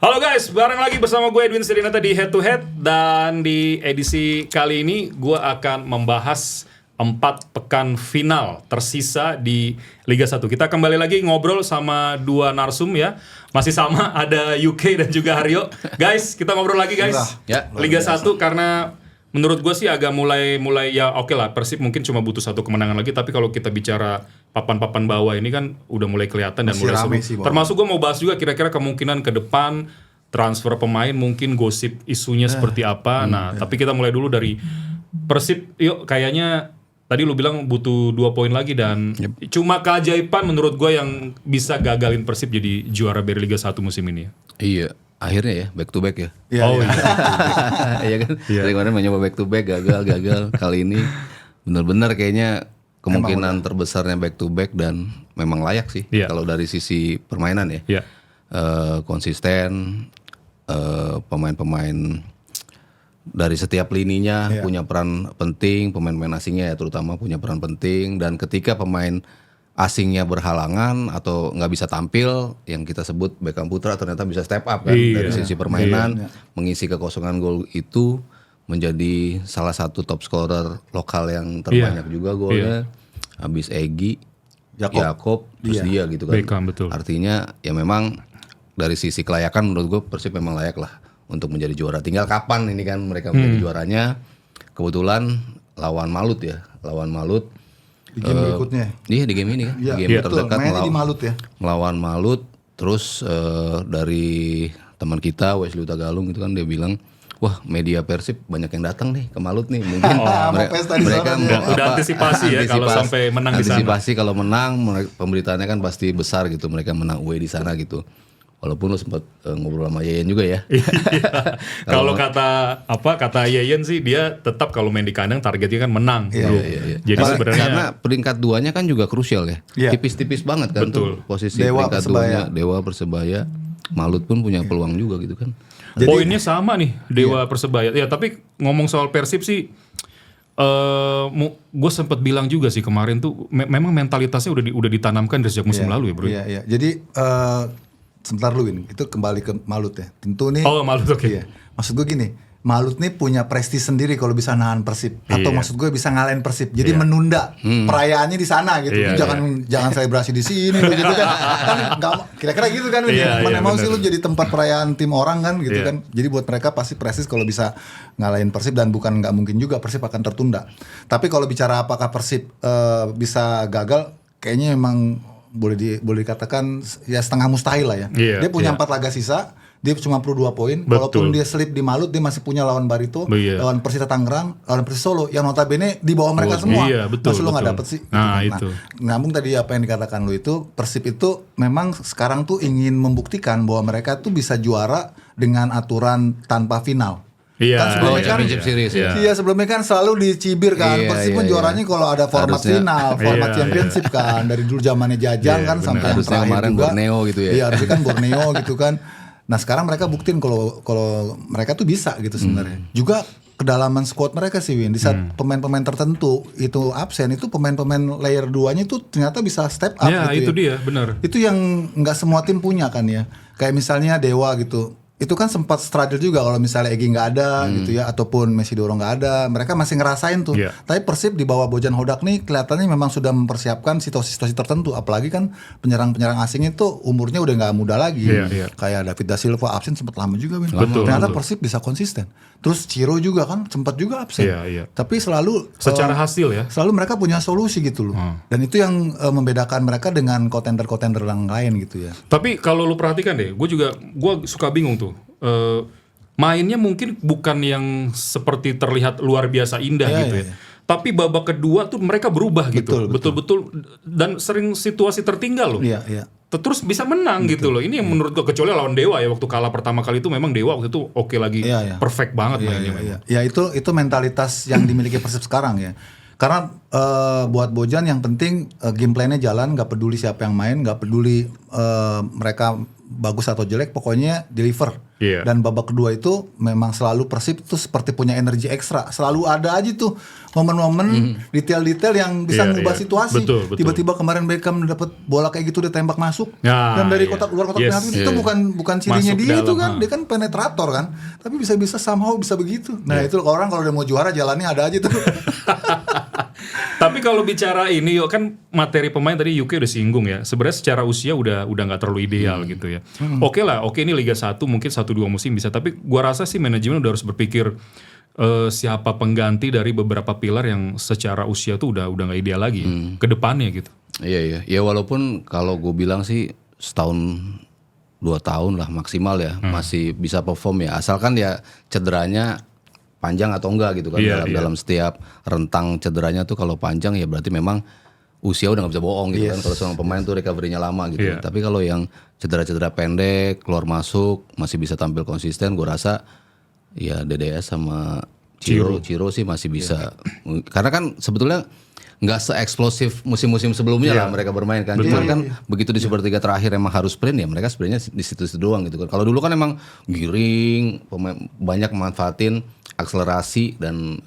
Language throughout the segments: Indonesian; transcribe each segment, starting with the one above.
Halo guys, bareng lagi bersama gue Edwin Sirinata di Head to Head. Dan di edisi kali ini gue akan membahas 4 pekan final tersisa di Liga 1. Kita kembali lagi ngobrol sama 2 narsum ya. Masih sama, ada UK dan juga Haryo. Guys, kita ngobrol lagi guys. Ya, Liga 1 karena menurut gue sih agak mulai ya oke lah, Persib mungkin cuma butuh 1 kemenangan lagi. Tapi kalau kita bicara papan-papan bawah ini kan udah mulai kelihatan dan masih mulai seru. Termasuk gue mau bahas juga kira-kira kemungkinan ke depan transfer pemain, mungkin gosip isunya seperti apa. Tapi kita mulai dulu dari Persib. Yuk, kayaknya tadi lu bilang butuh 2 poin lagi dan cuma keajaiban menurut gue yang bisa gagalin Persib jadi juara dari Liga 1 musim ini. Iya, akhirnya ya back to back ya. Iya, iya. Iya kan? Dari kemarin mencoba back to back gagal. Kali ini benar-benar kayaknya kemungkinan terbesarnya back to back dan memang layak sih kalau dari sisi permainan ya. Iya. Konsisten, pemain-pemain dari setiap lininya punya peran penting, pemain-pemain asingnya ya terutama punya peran penting, dan ketika pemain asingnya berhalangan atau nggak bisa tampil, yang kita sebut Beckham Putra ternyata bisa step up kan dari sisi permainan, mengisi kekosongan gol itu, menjadi salah satu top scorer lokal yang terbanyak juga golnya, habis Egy, Jakob, terus dia gitu kan. Beckham, betul. Artinya ya memang dari sisi kelayakan menurut gue Persib memang layak lah untuk menjadi juara. Tinggal kapan ini kan mereka menjadi juaranya. Kebetulan lawan Malut. Di game berikutnya. Iya, di game ini kan. Iya, Di game betul. terdekat Mainnya di Malut ya. melawan Malut. Terus dari teman kita Wesley Utagalung itu kan dia bilang, wah media Persib banyak yang datang nih ke Malut nih. Mungkin mereka udah antisipasi ya kalau sampai menang di sana. Antisipasi kalau menang, pemberitaannya kan pasti besar gitu. Mereka menang away di sana gitu. Walaupun lu sempat ngobrol sama Yeyen juga ya. Kalau kata Yeyen sih dia tetap kalau main di kandang targetnya kan menang. Iya. Jadi sebenarnya karena peringkat 2-nya kan juga krusial ya. Iya. Tipis-tipis banget kan tuh posisi Dewa peringkat Persebaya. 2-nya. Dewa Persebaya. Malut pun punya peluang juga gitu kan. poinnya sama nih Dewa Persebaya. Ya tapi ngomong soal Persib sih, gue sempat bilang juga sih kemarin tuh memang mentalitasnya udah ditanamkan dari sejak musim lalu ya bro. Iya. Jadi sebentar lu Win, itu kembali ke Malut ya. Tentu nih. Oh Malut, oke. Iya. Maksud gue gini, Malut nih punya prestis sendiri kalau bisa nahan Persib, atau maksud gue bisa ngalahin Persib. Jadi menunda perayaannya di sana gitu. Jangan selebrasi di sini loh, gitu kan. Kan kira-kira gitu kan. Mana mau sih lu jadi tempat perayaan tim orang kan gitu kan. Jadi buat mereka pasti prestis kalau bisa ngalahin Persib, dan bukan nggak mungkin juga Persib akan tertunda. Tapi kalau bicara apakah Persib bisa gagal, kayaknya memang boleh dikatakan ya setengah mustahil lah ya. Dia punya 4 laga sisa. Dia cuma perlu 2 poin. Walaupun dia slip di Malut, dia masih punya lawan Barito, lawan Persita Tangerang, lawan Persis Solo, yang notabene di bawah mereka semua. Masa lu nggak dapet sih? Nah, gitu. Nyambung tadi apa yang dikatakan lu itu, Persib itu memang sekarang tuh ingin membuktikan bahwa mereka tuh bisa juara dengan aturan tanpa final. Kan sebelumnya kan Championship Series ya. Iya, sebelumnya kan selalu dicibir kan. Persib pun juaranya kalau ada format final, format championship kan. Dari dulu zamannya Jajang kan sampai yang Harusnya terakhir kemarin juga. Borneo gitu ya. Iya, harusnya kan Borneo gitu kan. Nah, sekarang mereka buktiin kalau mereka tuh bisa gitu sebenarnya. Juga kedalaman squad mereka sih Win. Di saat pemain-pemain tertentu itu absen, itu pemain-pemain layer 2-nya itu ternyata bisa step up gitu ya. Itu dia, benar. Itu yang nggak semua tim punya kan ya. Kayak misalnya Dewa gitu. Itu kan sempat struggle juga kalau misalnya Egy nggak ada gitu ya, ataupun Messi Doro nggak ada, mereka masih ngerasain tuh. Tapi Persib di bawah Bojan Hodak nih kelihatannya memang sudah mempersiapkan situasi-situasi tertentu, apalagi kan penyerang-penyerang asing itu umurnya udah nggak muda lagi. Kayak David Da Silva absen sempat lama juga, ternyata Persib bisa konsisten. Terus Ciro juga kan sempat juga absen. Tapi selalu secara hasil ya, selalu mereka punya solusi gitu loh. Dan itu yang membedakan mereka dengan kontender-kontender yang lain gitu ya. Tapi kalau lu perhatikan deh, gue suka bingung tuh. Mainnya mungkin bukan yang seperti terlihat luar biasa indah gitu ya. Tapi babak kedua tuh mereka berubah gitu. Betul-betul dan sering situasi tertinggal loh. Terus bisa menang gitu loh. Ini yang menurut gue, kecuali lawan Dewa ya, waktu kalah pertama kali itu memang Dewa waktu itu oke lagi, perfect banget mainnya. Ya itu mentalitas yang dimiliki Persib sekarang ya. Karena buat Bojan yang penting game plan-nya jalan, nggak peduli siapa yang main, nggak peduli mereka bagus atau jelek pokoknya deliver. Iya. Dan babak kedua itu memang selalu Persib tuh seperti punya energi ekstra. Selalu ada aja tuh momen-momen detail-detail yang bisa ngubah situasi. Betul. Tiba-tiba kemarin Beckham dapat bola kayak gitu dia tembak masuk. Dan dari kotak luar kotak penalti itu bukan cirinya Masuk dia dalam, itu kan. Dia kan penetrator kan. Tapi bisa-bisa somehow bisa begitu. Nah, itu orang kalau udah mau juara jalannya ada aja tuh. Tapi kalau bicara ini kan materi pemain tadi Yuki udah singgung ya. Sebenarnya secara usia udah nggak terlalu ideal gitu ya. Oke ini Liga 1 mungkin 1-2 musim bisa. Tapi gua rasa sih manajemen udah harus berpikir siapa pengganti dari beberapa pilar yang secara usia tuh udah nggak ideal lagi ke depannya gitu. Iya. Ya walaupun kalau gue bilang sih setahun 2 tahun lah maksimal ya masih bisa perform ya. Asalkan ya cederanya panjang atau enggak gitu kan. Dalam setiap rentang cederanya tuh kalau panjang ya berarti memang usia udah gak bisa bohong gitu kan. Kalau seorang pemain tuh recovery-nya lama gitu. Tapi kalau yang cedera-cedera pendek, keluar masuk masih bisa tampil konsisten, gue rasa ya DDS sama Ciro sih masih bisa. Karena kan sebetulnya nggak se-eksplosif musim-musim sebelumnya lah mereka bermain kan. Cuman kan begitu di Super 3 terakhir emang harus sprint ya mereka sebenarnya di situ-situ doang gitu kan. Kalau dulu kan emang giring, banyak manfaatin akselerasi dan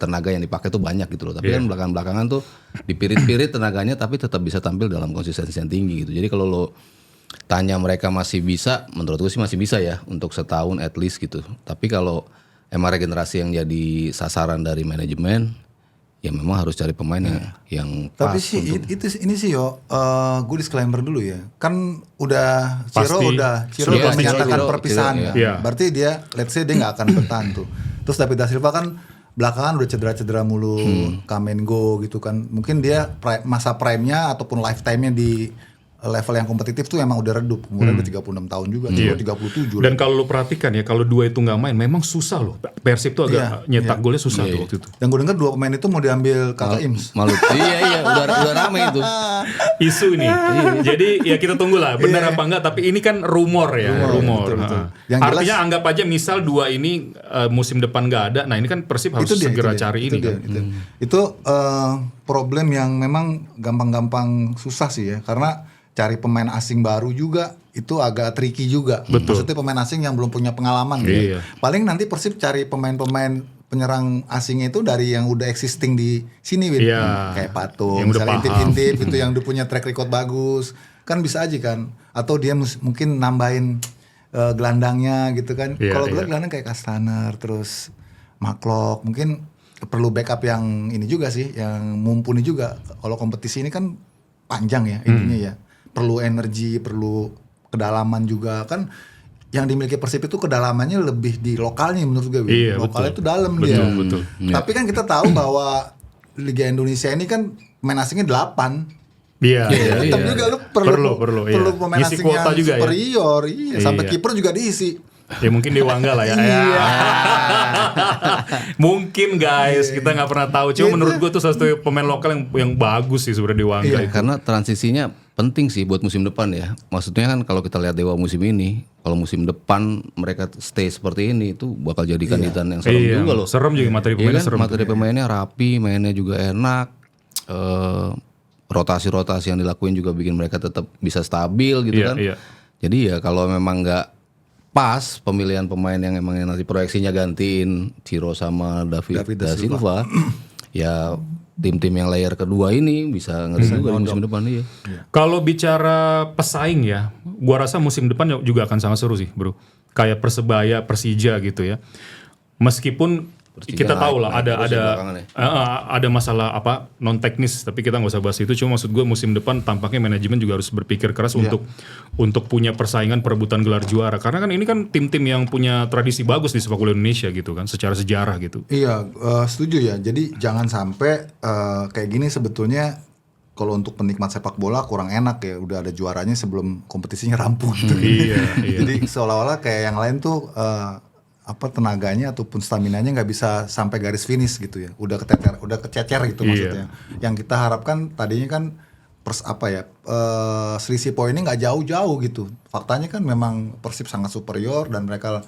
tenaga yang dipakai tuh banyak gitu loh. Tapi kan belakangan tuh dipirit-pirit tenaganya tapi tetap bisa tampil dalam konsistensi yang tinggi gitu. Jadi kalau lo tanya mereka masih bisa, menurut gue sih masih bisa ya untuk setahun at least gitu. Tapi kalau emang regenerasi yang jadi sasaran dari manajemen, ya memang harus cari pemain yang pas. Tapi sih ini sih gue disclaimer dulu ya. Kan udah Ciro udah menyatakan perpisahan. Berarti dia let's say dia nggak akan bertahan tuh. Terus David da Silva kan belakangan udah cedera mulu, come and go gitu kan. Mungkin dia masa prime-nya ataupun lifetime-nya di level yang kompetitif tuh emang udah redup. Kemudian udah 36 tahun juga, 37. Dan kalau lu perhatikan ya, kalau dua itu nggak main, memang susah loh. Persib tuh agak nyetak golnya susah tuh waktu itu. Dan gue denger 2 pemain itu mau diambil kakak Ims. Malu. Iya, udah rame itu. Isu nih. Jadi ya kita tunggu lah, benar apa enggak. Tapi ini kan rumor ya, rumor. Betul. Artinya anggap aja misal dua ini musim depan nggak ada. Nah ini kan Persib harus segera cari ini kan. Itu problem yang memang gampang-gampang susah sih ya, karena cari pemain asing baru juga itu agak tricky juga. Maksudnya pemain asing yang belum punya pengalaman gitu. Paling nanti Persib cari pemain-pemain penyerang asingnya itu dari yang udah existing di sini kayak Patung, misalnya intip-intip itu yang udah punya track record bagus. Kan bisa aja kan. Atau dia mungkin nambahin gelandangnya gitu kan. Kalau gelandang kayak Kastaner terus Maklok, mungkin perlu backup yang ini juga sih, yang mumpuni juga. Kalau kompetisi ini kan panjang ya intinya ya. Perlu energi, perlu kedalaman juga kan. Yang dimiliki Persib itu kedalamannya lebih di lokalnya menurut gue. Lokalnya itu dalam dia. Betul. Tapi kan kita tahu bahwa Liga Indonesia ini kan pemain asingnya 8. Tetap juga lu perlu pemain asing yang superior. Sampai kiper juga diisi. Ya mungkin di Wangga lah ya. Mungkin guys, kita nggak pernah tahu. Cuma menurut gue tuh satu pemain lokal yang bagus sih sebenarnya di Wangga. Karena transisinya penting sih buat musim depan ya. Maksudnya kan kalau kita lihat Dewa musim ini, kalau musim depan mereka stay seperti ini itu bakal jadi kandidat yang serem juga loh. Serem juga materi pemainnya serem. Materi pemainnya rapi, mainnya juga enak. Rotasi-rotasi yang dilakuin juga bikin mereka tetap bisa stabil gitu kan. Jadi ya kalau memang nggak pas pemilihan pemain yang emang nanti proyeksinya gantiin Ciro sama David da Silva, ya tim-tim yang layer kedua ini bisa ngeri juga di musim depan Kalau bicara pesaing ya, gua rasa musim depan juga akan sangat seru sih, bro. Kayak Persebaya, Persija gitu ya. Meskipun kita tahu lah ada masalah apa non teknis, tapi kita nggak usah bahas itu. Cuma maksud gue musim depan tampaknya manajemen juga harus berpikir keras untuk punya persaingan perebutan gelar juara, karena kan ini kan tim-tim yang punya tradisi bagus di sepak bola Indonesia gitu kan, secara sejarah gitu. Setuju ya. Jadi jangan sampai kayak gini sebetulnya. Kalau untuk penikmat sepak bola kurang enak ya, udah ada juaranya sebelum kompetisinya rampung. Jadi seolah-olah kayak yang lain tuh tenaganya ataupun staminanya nggak bisa sampai garis finish gitu ya, udah kececer gitu maksudnya. Yang kita harapkan tadinya kan selisih poinnya nggak jauh-jauh gitu. Faktanya kan memang Persib sangat superior dan mereka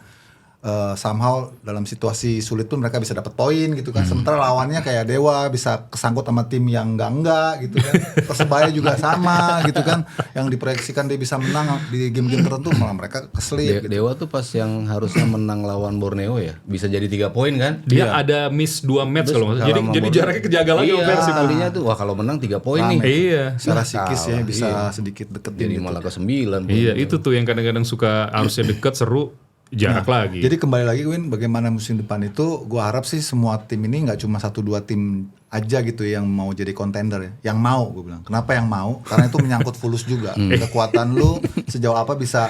somehow dalam situasi sulit pun mereka bisa dapat poin gitu kan. Sementara lawannya kayak Dewa bisa kesangkut sama tim yang enggak gitu kan. Persebaya juga sama gitu kan. Yang diproyeksikan dia bisa menang di game-game tertentu malah mereka keselip gitu. Dewa tuh pas yang harusnya menang lawan Borneo ya, bisa jadi 3 poin kan? Dia ada miss 2 match kalau nggak salah. Jadi jaraknya kejaga lagi sama Persib. Tadinya tuh wah kalau menang 3 poin nih. Iya. Secara psikis ya bisa sedikit deketin Jadi gitu. malah ke 9 poin. Iya, itu tuh yang kadang-kadang suka harusnya deket seru jarak lagi. Jadi kembali lagi Win, bagaimana musim depan itu gue harap sih semua tim ini nggak cuma 1-2 tim aja gitu yang mau jadi kontender ya. Yang mau gue bilang. Kenapa yang mau? Karena itu menyangkut fulus juga. Kekuatan lu sejauh apa bisa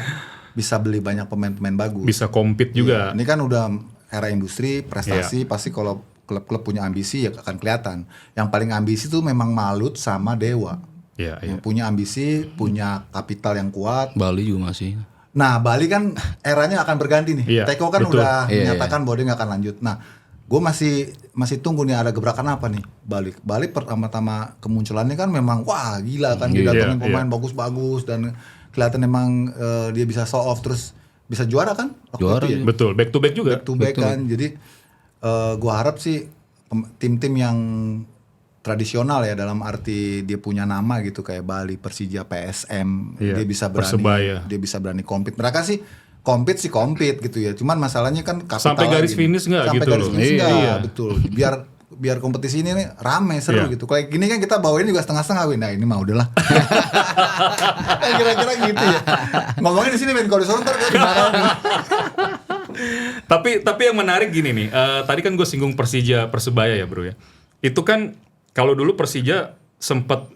beli banyak pemain-pemain bagus. Bisa compete juga. Ini kan udah era industri, prestasi pasti kalau klub-klub punya ambisi ya akan kelihatan. Yang paling ambisi tuh memang Malut sama Dewa. Iya, Yang punya ambisi, punya kapital yang kuat. Bali juga masih. Nah Bali kan eranya akan berganti nih. Iya, Teko kan betul. udah menyatakan bahwa dia nggak akan lanjut. Nah gue masih tunggu nih ada gebrakan apa nih Bali pertama-tama kemunculannya kan memang wah gila kan didatengin pemain bagus-bagus dan kelihatan memang dia bisa show off terus bisa juara kan waktu Juara, itu ya. Betul, back to back juga. Back to back kan. Jadi gue harap sih tim-tim yang tradisional ya dalam arti dia punya nama gitu kayak Bali, Persija, PSM, dia bisa berani, Persebaya. dia bisa berani compete. Mereka sih compete gitu ya. Cuman masalahnya kan kapital Sampai garis lagi. finish nggak Sampai gitu garis loh. finish nggak, Iya. betul. Biar kompetisi ini nih rame seru gitu. Kayak gini kan kita bawain juga setengah-setengah Win. Nah ini mah udahlah. Kira-kira gitu ya. Ngomongin di sini Win, kalau disuruh ntar gue dimarahin. Tapi yang menarik gini nih, tadi kan gue singgung Persija Persebaya ya bro ya. Itu kan kalau dulu Persija sempat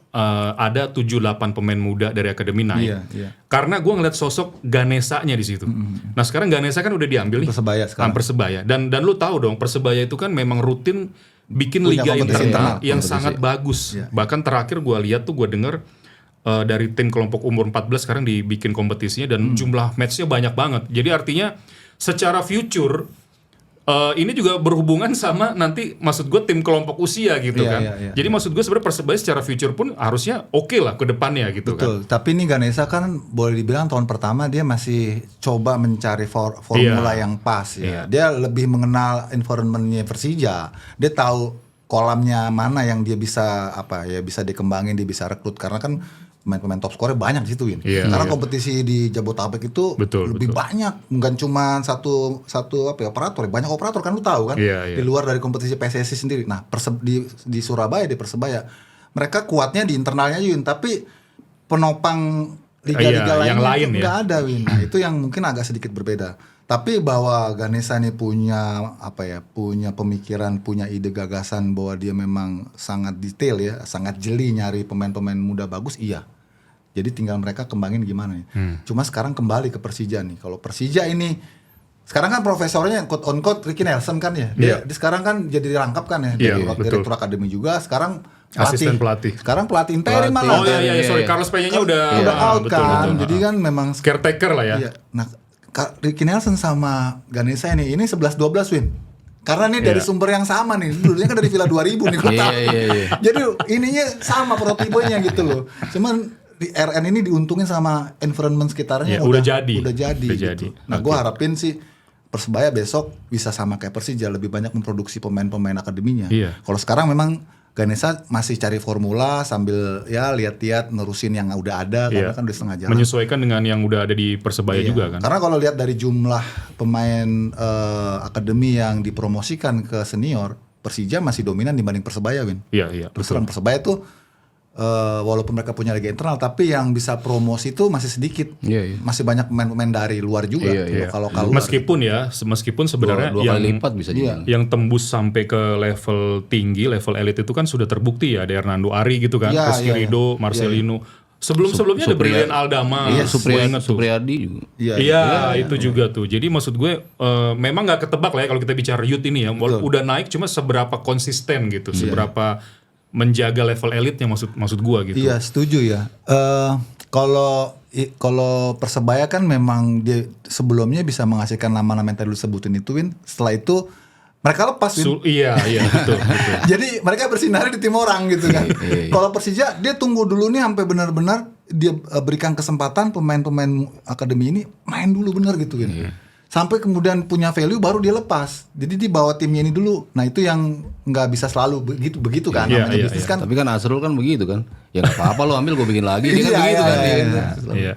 ada 7-8 pemain muda dari akademi naik. Iya. Karena gue ngeliat sosok Ganesanya di situ. Nah sekarang Ganesa kan udah diambil nih. Persebaya sekarang. Persebaya. Dan lu tahu dong Persebaya itu kan memang rutin bikin Punya liga kompetisi internal internal, yang sangat bagus. Iya. Bahkan terakhir gue lihat tuh gue denger dari tim kelompok umur 14 sekarang dibikin kompetisinya dan jumlah matchnya banyak banget. Jadi artinya secara future ini juga berhubungan sama nanti maksud gue tim kelompok usia gitu kan. Iya. Jadi maksud gue sebenarnya Persebaya secara future pun harusnya oke lah ke depannya gitu kan. Betul, tapi ini Ganesa kan boleh dibilang tahun pertama dia masih coba mencari formula yang pas ya. Dia lebih mengenal environment-nya Persija. Dia tahu kolamnya mana yang dia bisa bisa dikembangin, dia bisa rekrut karena kan pemain-pemain top score banyak di situ Win. Karena kompetisi di Jabodetabek itu lebih banyak, bukan cuma satu operator, banyak operator kan lu tahu kan. Di luar dari kompetisi PSSI sendiri. Nah, di Surabaya di Persebaya mereka kuatnya di internalnya Win, tapi penopang liga-liga lainnya nggak ada Win. Nah, itu yang mungkin agak sedikit berbeda. Tapi bahwa Ganesa ini punya pemikiran, punya ide gagasan bahwa dia memang sangat detail ya, sangat jeli nyari pemain-pemain muda bagus, iya. Jadi tinggal mereka kembangin gimana nih. Cuma sekarang kembali ke Persija nih. Kalau Persija ini sekarang kan profesornya quote on quote Ricky Nelson kan ya. Dia sekarang kan jadi dirangkap kan ya. Direktur akademi juga, sekarang asisten pelatih. Sekarang pelatih interim malah. Oh iya, sorry Carlos Peña-nya udah out kan. Jadi kan memang caretaker lah ya. Iya. Nah, Ricky Nelson sama Ganesa ini 11-12 Win. Karena ini dari sumber yang sama nih. Dulunya kan dari Villa 2000 nih gue tahu. Jadi ininya sama prototipenya gitu loh. Cuman di RN ini diuntungin sama environment sekitarnya udah jadi gitu. Nah, gue harapin sih Persebaya besok bisa sama kayak Persija, lebih banyak memproduksi pemain-pemain akademinya. Kalau sekarang memang Ganesa masih cari formula sambil ya lihat-lihat nerusin yang udah ada karena kan udah setengah jalan. Menyesuaikan dengan yang udah ada di Persebaya juga kan. Karena kalau lihat dari jumlah pemain akademi yang dipromosikan ke senior, Persija masih dominan dibanding Persebaya, Win. Iya. Terus terang Persebaya tuh walaupun mereka punya liga internal, tapi yang bisa promosi itu masih sedikit. Masih banyak pemain-pemain dari luar juga. Kalau meskipun sebenarnya dua kali lipat bisa yang tembus sampai ke level tinggi, level elit itu kan sudah terbukti ya. Ada Hernando Ari gitu kan, Rizky Ridho, Marcelino. Sebelumnya ada Brilian Aldama, Supriyadi juga. Itu juga tuh. Jadi maksud gue memang nggak ketebak lah ya kalau kita bicara youth ini ya. Udah naik, cuma seberapa konsisten gitu, seberapa menjaga level elitnya maksud gua gitu. Iya, setuju ya. Kalau Persebaya kan memang dia sebelumnya bisa menghasilkan nama-nama yang tadi lu sebutin itu Win. Setelah itu mereka lepas Win. Iya betul. Jadi mereka bersinar di tim orang gitu kan. Kalau Persija dia tunggu dulu nih sampai benar-benar dia berikan kesempatan pemain-pemain akademi ini main dulu benar gitu Win. sampai kemudian punya value baru dia lepas. Jadi dia bawa timnya ini dulu. Nah itu yang nggak bisa selalu begitu kan. Iya, namanya iya, bisnis iya. kan. Tapi kan Azrul kan begitu kan. Ya nggak apa-apa lo ambil gue bikin lagi. Dia kan begitu kan. Iya.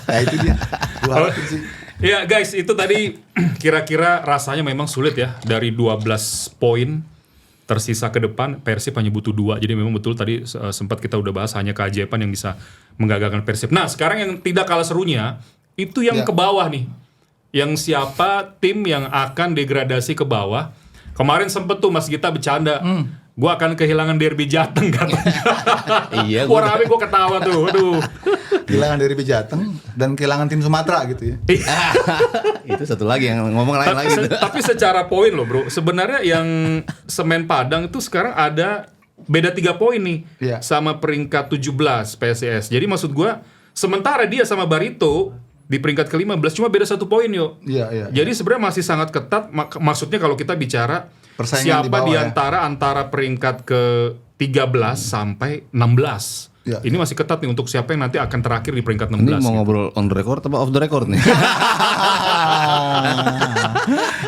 Nah itu dia. Gua harapin sih. Ya guys, itu tadi kira-kira rasanya memang sulit ya. Dari 12 poin tersisa ke depan, Persib hanya butuh 2. Jadi memang betul tadi sempat kita udah bahas hanya keajaiban yang bisa menggagalkan Persib. Nah sekarang yang tidak kalah serunya, itu yang ke bawah nih. Yang siapa tim yang akan degradasi ke bawah. Kemarin sempet tuh Mas Gita bercanda. Gue akan kehilangan Derby Jateng katanya. Iya. Wah rame gue ketawa tuh. Aduh. Kehilangan dari Jateng dan kehilangan tim Sumatera gitu ya. Itu satu lagi yang ngomong lain lagi. Tapi secara poin loh bro, sebenarnya yang Semen Padang itu sekarang ada beda 3 poin nih sama peringkat 17 PSIS. Jadi maksud gua sementara dia sama Barito di peringkat ke-15 cuma beda 1 poin yo. Iya. Jadi sebenarnya masih sangat ketat. Maksudnya kalau kita bicara persaingan siapa di di bawah antara peringkat ke-13 sampai 16. Ya. Ini masih ketat nih untuk siapa yang nanti akan terakhir di peringkat 16. Ini mau ngobrol on the record atau off the record nih?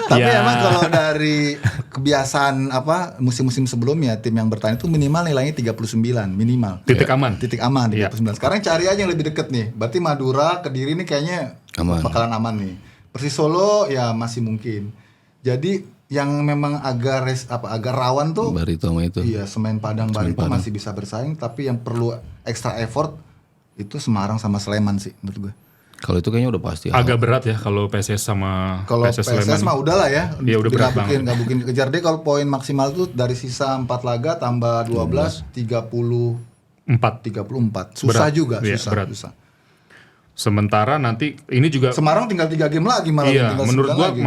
Tapi Ya. emang kalau dari kebiasaan musim-musim sebelumnya tim yang bertahan itu minimal nilainya 39 minimal. Titik aman. Titik aman Iya. 39. Sekarang cari aja yang lebih deket nih. Berarti Madura, Kediri ini kayaknya Aman. bakalan aman nih. Persis Solo ya masih mungkin. Jadi yang memang agak rawan tuh Barito sama itu. iya, Semen Padang Barito masih bisa bersaing, tapi yang perlu extra effort itu Semarang sama Sleman sih menurut gue. Kalau itu kayaknya udah pasti. Agak berat ya kalau PSS sama Kalau PSS PSS Sleman. mah udah lah ya. Iya, udah berat banget. Nggak mungkin dikejar deh kalau poin maksimal tuh dari sisa 4 laga tambah 12 34. Susah Berat. juga, Iya, susah, berat. susah. Sementara nanti ini juga Semarang tinggal 3 game lagi malah iya, tinggal menurut 9 gua lagi.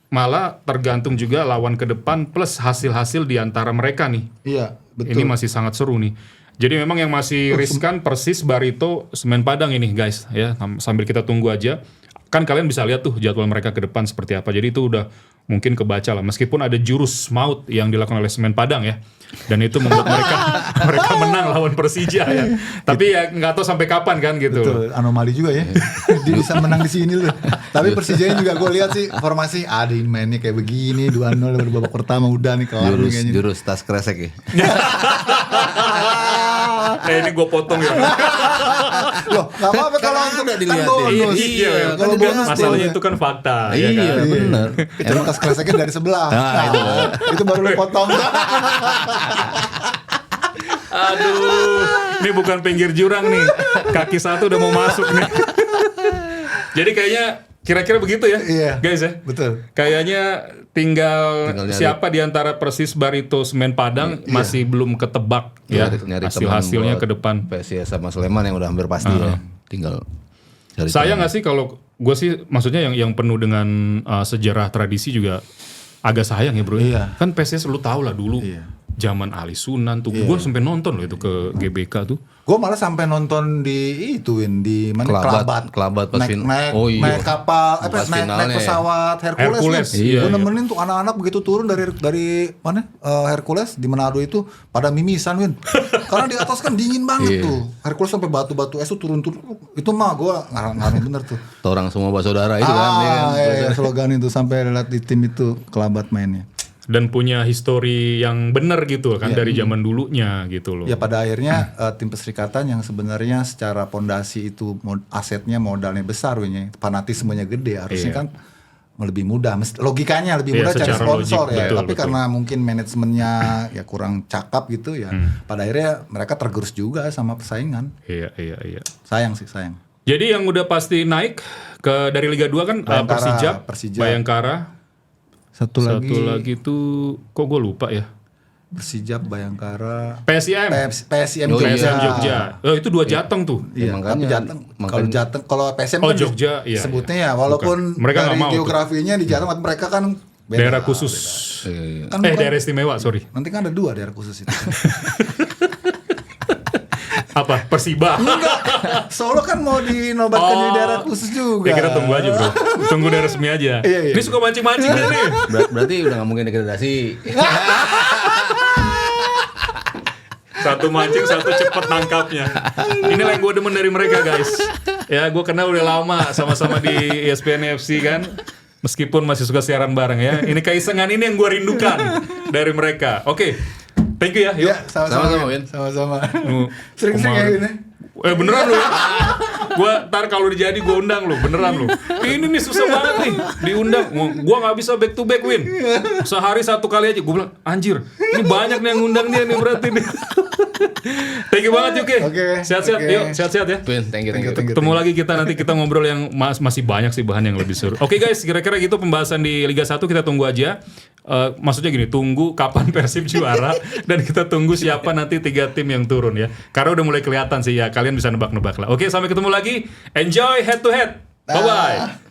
malah tergantung juga lawan ke depan plus hasil-hasil di antara mereka nih. Iya, betul. Ini masih sangat seru nih. Jadi memang yang masih riskan Persis, Barito, Semen Padang ini guys ya. Sambil kita tunggu aja. Kan kalian bisa lihat tuh jadwal mereka ke depan seperti apa. Jadi itu udah mungkin kebaca lah. Meskipun ada jurus maut yang dilakukan oleh Semen Padang ya. Dan itu membuat mereka menang lawan Persija ya. Tapi ya nggak tahu sampai kapan kan gitu. Betul, anomali juga ya. Dia bisa menang di sini loh. Tapi Persijanya juga gue lihat sih formasi ada ini mainnya kayak begini 2-0 baru babak pertama udah nih kelar nih kayaknya. Jurus tas kresek ya. Ini gue potong ya. Loh, enggak apa-apa kalau Kan udah kan dilihatin. bonus. Iya, Kalau kan bonus masalahnya boleh. itu kan fakta. Iya, ya kan? benar. Itu tas kreseknya dari sebelah. Nah, itu. Itu baru lu potong. Aduh, ini bukan pinggir jurang nih. Kaki satu udah mau masuk nih. Jadi kayaknya kira-kira begitu ya, Iya, guys ya. betul. Kayaknya tinggal nyari. siapa di antara Persis, Barito, Semen Padang masih belum ketebak ya Nyari hasil-hasilnya teman ke depan. PSIS sama Sleman yang udah hampir pasti ya. Tinggal cari Sayang nggak sih kalau gue sih maksudnya yang penuh dengan sejarah tradisi juga agak sayang ya bro. Iya. Kan PSS lu tau lah dulu. Zaman Ali Sunan tuh, gue sampai nonton loh itu ke GBK tuh. Gue malah sampai nonton di ituin di mana Kelabat pas naik iya. kapal, Pas naik finalnya ya. pesawat Hercules. Hercules, iya, Gue iya. nemenin tuh anak-anak begitu turun dari mana Hercules di Manado itu pada mimisan Win. Karena di atas kan dingin banget tuh. Hercules sampai batu-batu es tuh turun-turun. Itu mah gue ngarang bener tuh. Orang semua bersaudara itu kan. Ya kan? Iya, slogan itu sampai lihat di tim itu Kelabat mainnya. Dan punya histori yang benar gitu kan dari zaman dulunya gitu loh. Ya pada akhirnya tim Perserikatan yang sebenarnya secara pondasi itu asetnya modalnya besar, fanatismenya gede, harusnya kan lebih mudah. Logikanya lebih mudah cari sponsor logik, ya. betul, Tapi betul. karena mungkin manajemennya ya kurang cakap gitu ya. Pada akhirnya mereka tergerus juga sama persaingan. Iya. Sayang sih, sayang. Jadi yang udah pasti naik dari Liga 2 kan Bayangkara, Persija, Bayangkara. Satu lagi tuh kok gue lupa ya. Persijap, Bayangkara, PSIM. PSIM Jogja. Itu 2 Jateng tuh. Iya, tapi Jateng. Kalau Jateng, kalau PSM Oh, kan Jogja, iya, sebutnya ya, walaupun Bukan. Mereka dari nggak mau geografinya di Jateng mereka kan beda. Daerah khusus. Iya. Kan bukan- Daerah istimewa, sorry. Nanti kan ada 2 daerah khusus itu. Apa? Persiba. Solo kan mau dinobatkan di daerah khusus juga. Ya kita tunggu aja bro. Tunggu dari resmi aja. Iya. Ini suka mancing-mancing nih. Berarti udah nggak mungkin degradasi. Satu mancing, satu cepet nangkapnya. Inilah yang gue demen dari mereka guys. Ya, gue kenal udah lama, sama-sama di ESPN FC kan. Meskipun masih suka siaran bareng ya. Ini keisengan ini yang gue rindukan dari mereka. Oke, thank you ya. Yuk. Ya, sama-sama Win. Sama-sama. Sering-sering ya ini. Beneran lu ya? Gue ntar kalau jadi gue undang lu, beneran lu. Ini nih susah banget nih diundang. Gue nggak bisa back to back, Win. Sehari 1 kali aja. Gue bilang anjir, ini banyak nih yang undang dia nih berarti nih. Thank you banget Yuki. Sehat-sehat, yuk sehat-sehat ya. Win, thank you. Ketemu lagi nanti kita ngobrol yang masih banyak sih bahan yang lebih seru. Oke guys, kira-kira gitu pembahasan di Liga 1, kita tunggu aja. Maksudnya gini, tunggu kapan Persib juara dan kita tunggu siapa nanti 3 tim yang turun ya. Karena udah mulai kelihatan sih ya, kalian bisa nebak-nebak lah. Oke, sampai ketemu lagi. Enjoy head to head. Bye bye.